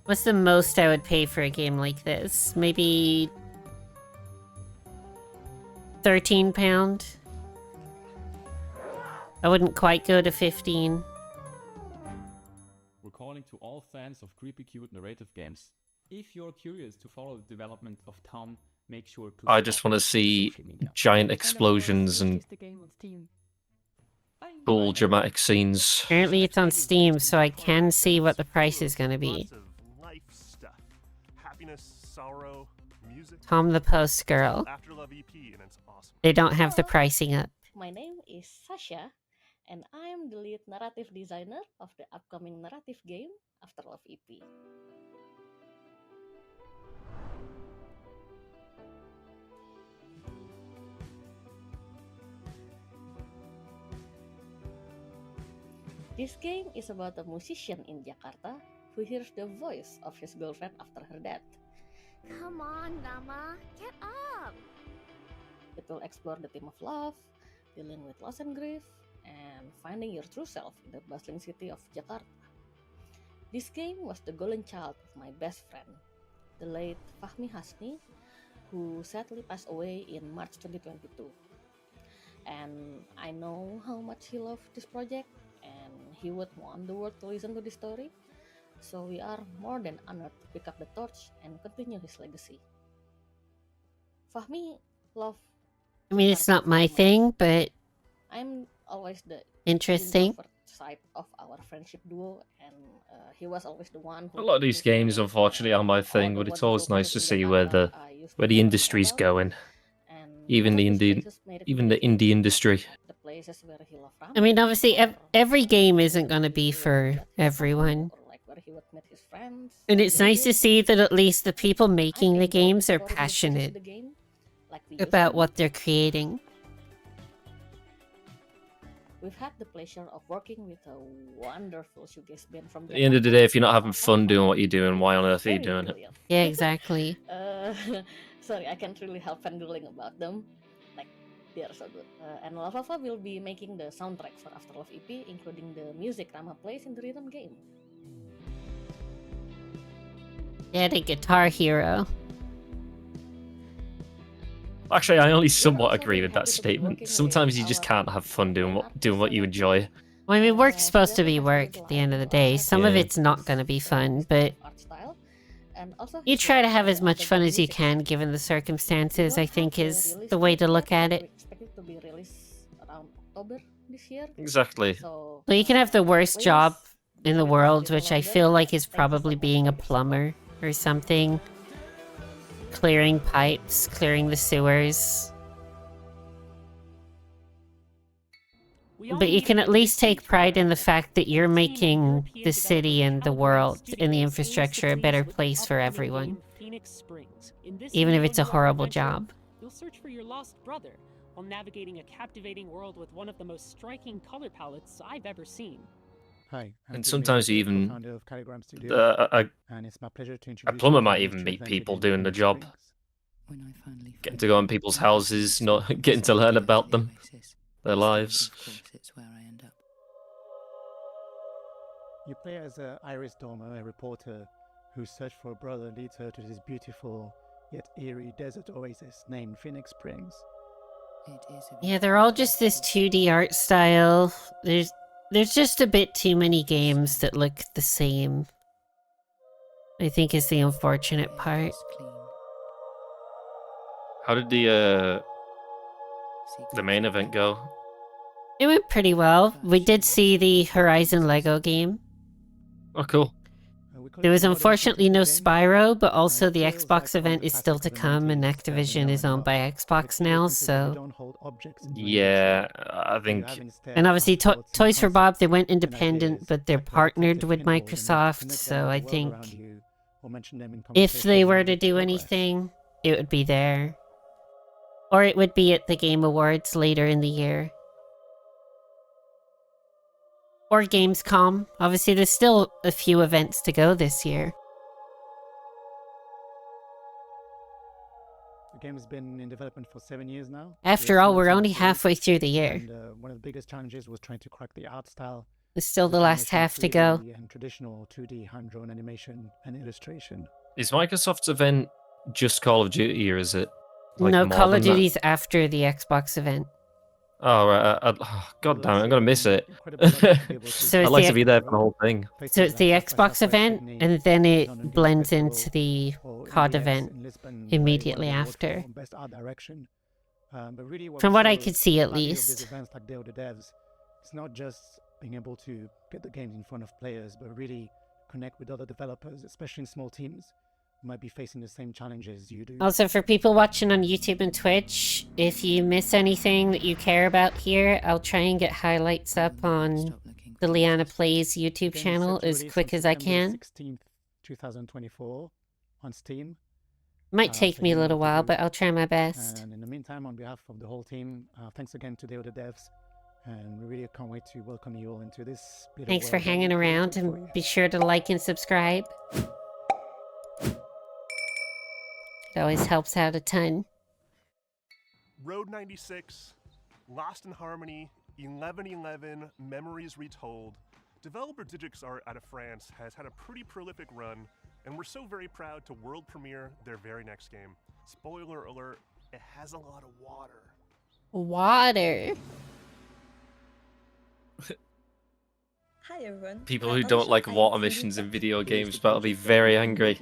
What's the most I would pay for a game like this? Maybe £13? I wouldn't quite go to 15. calling to all fans of creepy cute narrative games. If you're curious to follow the development of Tom, make sure to I just want to see giant explosions and cool dramatic scenes. Apparently it's on Steam, so I can see what the price is going to be. Life stuff. Happiness, sorrow, music. Tom the Post Girl. Afterlove EP, and it's awesome. They don't have the pricing up. My name is Sasha, and I am the lead narrative designer of the upcoming narrative game Afterlove EP. This game is about a musician in Jakarta who hears the voice of his girlfriend after her death. Come on, Nama, get up! It will explore the theme of love, dealing with loss and grief, and finding your true self in the bustling city of Jakarta. This game was the golden child of my best friend, the late Fahmi Hasni, who sadly passed away in March 2022. And I know how much he loved this project, and he would want the world to listen to this story, so we are more than honored to pick up the torch and continue his legacy. Fahmi loved... I mean, it's not my thing, but I'm always the interesting side of our friendship duo, and he was always the one who... A lot of these games, unfortunately, are my thing, but it's always nice to see where the industry's going. Even the indie industry. I mean, obviously, every game isn't going to be for everyone. And it's nice to see that at least the people making the games are passionate about what they're creating. We've had the pleasure of working with a wonderful shoegaze band from At the end of the day, if you're not having fun doing what you're doing, why on earth are you doing it? Yeah, exactly. Sorry, I can't really help fangirling about them. Like, they are so good. And Lavava will be making the soundtrack for Afterlove EP, including the music Rama plays in the rhythm game. Yeah, the Guitar Hero. Actually, I only somewhat agree with that statement. Sometimes you just can't have fun doing what you enjoy. Well, I mean, work's supposed to be work at the end of the day. Some of it's not going to be fun, but you try to have as much fun as you can given the circumstances, I think, is the way to look at it. Exactly. So you can have the worst job in the world, which I feel like is probably being a plumber or something. Clearing pipes, clearing the sewers. But you can at least take pride in the fact that you're making the city and the world and the infrastructure a better place for everyone. Even if it's a horrible job. You'll search for your lost brother while navigating a captivating world with one of the most striking color palettes I've ever seen. Hi, And sometimes you even a plumber might even meet people doing the job. Getting to go in people's houses, not getting to learn about them, their lives. You play as Iris Dormer, a reporter whose search for a brother leads her to this beautiful yet eerie desert oasis named Phoenix Springs. Yeah, they're all just this 2D art style. There's just a bit too many games that look the same. I think is the unfortunate part. How did the main event go? It went pretty well. We did see the Horizon Lego game. Oh, cool. There was unfortunately no Spyro, but also the Xbox event is still to come, and Activision is owned by Xbox now, so... Yeah, I think... And obviously Toys for Bob, they went independent, but they're partnered with Microsoft, so I think... if they were to do anything, it would be there. Or it would be at the Game Awards later in the year. Or Gamescom. Obviously, there's still a few events to go this year. The game has been in development for 7 years now. After all, we're only halfway through the year. And, one of the biggest challenges was trying to crack the art style. There's still the last half to go. And traditional 2D hand-drawn animation and illustration. Is Microsoft's event just Call of Duty, or is it? Like, no, more Call than of that? Duty's after the Xbox event. Oh, right. God damn it, I'm gonna miss it. So I'd it's like to the- be there for the whole thing. So it's the Xbox event, and then it blends into the COD event immediately after. From what I could see, at least. Events like Day of the Devs, it's not just being able to get the games in front of players, but really connect with other developers, especially in small teams who might be facing the same challenges you do. Also, for people watching on YouTube and Twitch, if you miss anything that you care about here, I'll try and get highlights up on the Liana Plays YouTube channel as quick as I can. 16th, 2024 on Steam. Might take me a little while, but I'll try my best. And in the meantime, on behalf of the whole team, thanks again to Day of the Devs, and we really can't wait to welcome you all into this. Thanks for hanging around, and be sure to like and subscribe. It always helps out a ton. Road 96, Lost in Harmony, 1111, Memories Retold. Developer Digix Art out of France has had a pretty prolific run, and we're so very proud to world premiere their very next game. Spoiler alert, it has a lot of water. Water. Hi everyone. People who don't like water missions in video games better be very angry.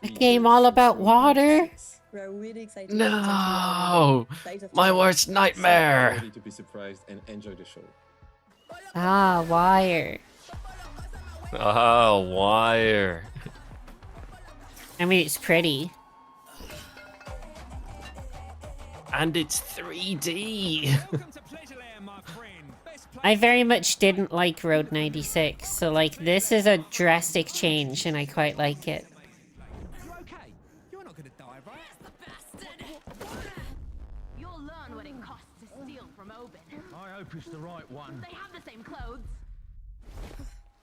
A game all about water? We are really excited. No! My worst nightmare! Ready to be surprised and enjoy the show. Ah, wire. Ah, wire. I mean, it's pretty. And it's 3D! I very much didn't like Road 96, so like this is a drastic change and I quite like it. You'll learn what it costs to steal from Oben. I hope it's the right one. They have the same clothes.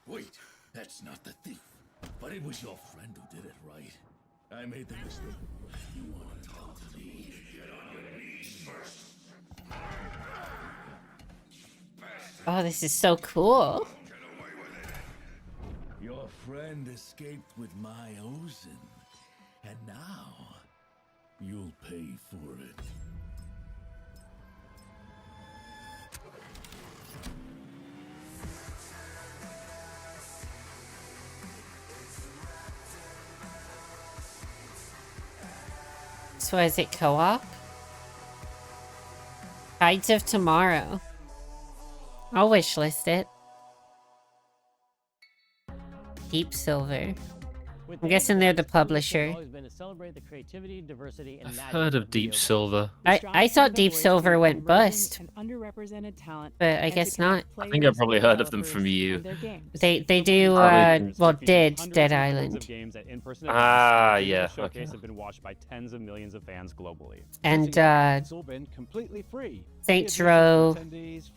Wait, that's not the thief. But it was your friend who did it, right? I made the mistake. You want to talk to me? Get on your knees first. Oh, this is so cool. Your friend escaped with my Ozen, and now you'll pay for it. So is it co-op? Tides of Tomorrow. I'll wishlist it. Deep Silver. I'm guessing they're the publisher. I've heard of Deep Silver. I thought Deep Silver went bust, underrepresented talent, but I guess not. I think I've probably heard of them from you. They do well, did Dead Island. Ah, yeah. Okay. Have been watched by tens of millions of fans globally. And it's all been completely free. Saints Row.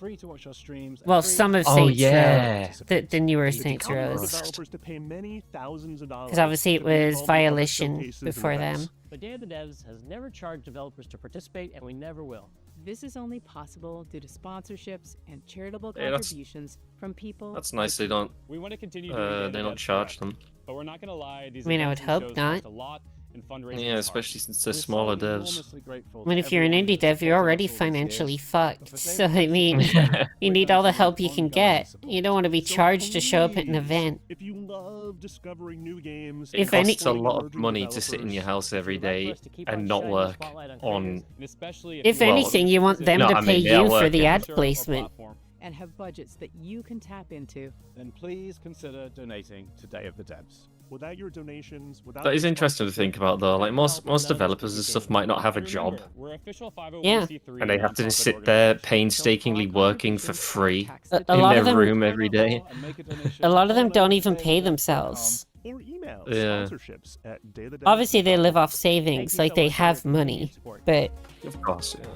Free to watch our streams. Well, some of Saints Row. The newer Saints Rows. Developers to pay many thousands of dollars. Because obviously it was Violation before them. But Day of the Devs has never charged developers to participate, and we never will. This is only possible due to sponsorships and charitable Yeah, contributions from people. That's nice they don't. We want to continue they don't charge them. But we're not gonna lie. These I mean, I would events and hope shows not. cost a lot, and fundraising Yeah, is especially since they're smaller devs. I mean, if you're an indie dev, you're already financially fucked. So, I mean, you need all the help you can get. You don't want to be charged to show up at an event. If you love discovering new games, It costs a lot of money to sit in your house every day and not work on. If anything, you want them to pay you for the ad placement. And have budgets that you can tap into. Then please consider donating to Day of the Devs. Without your donations, without That is interesting to think about, though. Like most developers and stuff might not have a job, Yeah. and they have to just sit there painstakingly working for free A in lot their of them- room every day. A lot of them don't even pay themselves. or email Yeah. sponsorships at Obviously, they live off savings, like they have money, but Of course, yeah.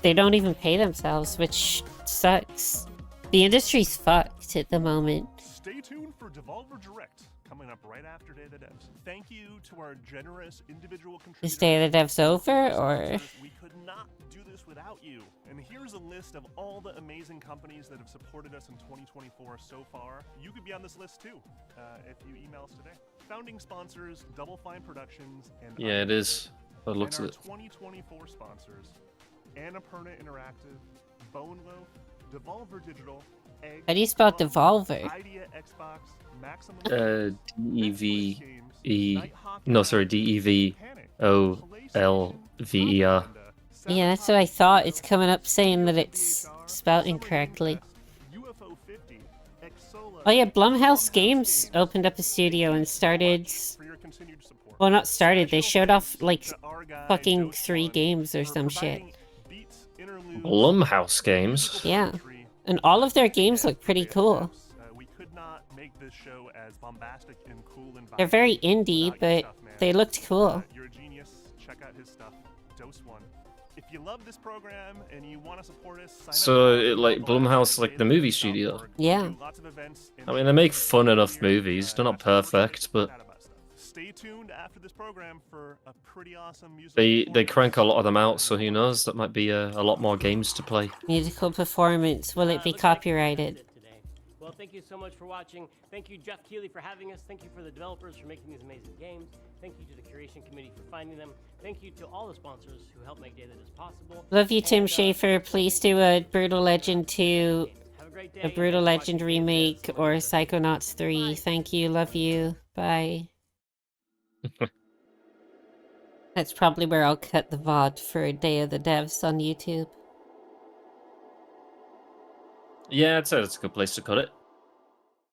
they don't even pay themselves, which sucks. The industry's fucked at the moment. Stay tuned for Devolver Direct coming up right after Day of the Devs. Thank you to our generous individual contributors. Is Day of the Devs over, or? We could not do this without you. And here's a list of all the amazing companies that have supported us in 2024 so far. You could be on this list too if you email us today. Founding sponsors, Double Fine Productions, and Yeah, it is. By the looks and of our it. 2024 sponsors, Annapurna Interactive, Bone Loaf, Devolver Digital, Egg, How do you spell Plum, Devolver? Idea Xbox, Maximum D-E-V-E... No, sorry, D-E-V-O-L-V-E-R. Yeah, that's what I thought. It's coming up saying that it's spelled incorrectly. Oh yeah, Blumhouse Games opened up a studio and started... Well, not started, they showed off, like, fucking 3 games or some shit. Blumhouse Games? Yeah. And all of their games look pretty cool. They're very indie, but they looked cool. You're a genius. Check out his stuff. Dose 1. If you love this program and you want to support us, sign So, like, Blumhouse, like the movie studio? Yeah. I mean, they make fun enough movies. They're not perfect, but... Stay tuned after this program for a pretty awesome music. They crank a lot of them out, so who knows? That might be a lot more games to play. Musical performance, will it be copyrighted? Well, thank you so much for watching. Thank you, Jeff Keighley, for having us. Thank you for the developers for making these amazing games. Thank you to the curation committee for finding them. Thank you to all the sponsors who help make Daily This possible. Love you, Tim Schafer. Please do a Brutal Legend 2, a Brutal Legend remake, or Psychonauts 3. Thank you, love you. Bye. That's probably where I'll cut the VOD for Day of the Devs on YouTube. Yeah, I'd say that's a good place to cut it.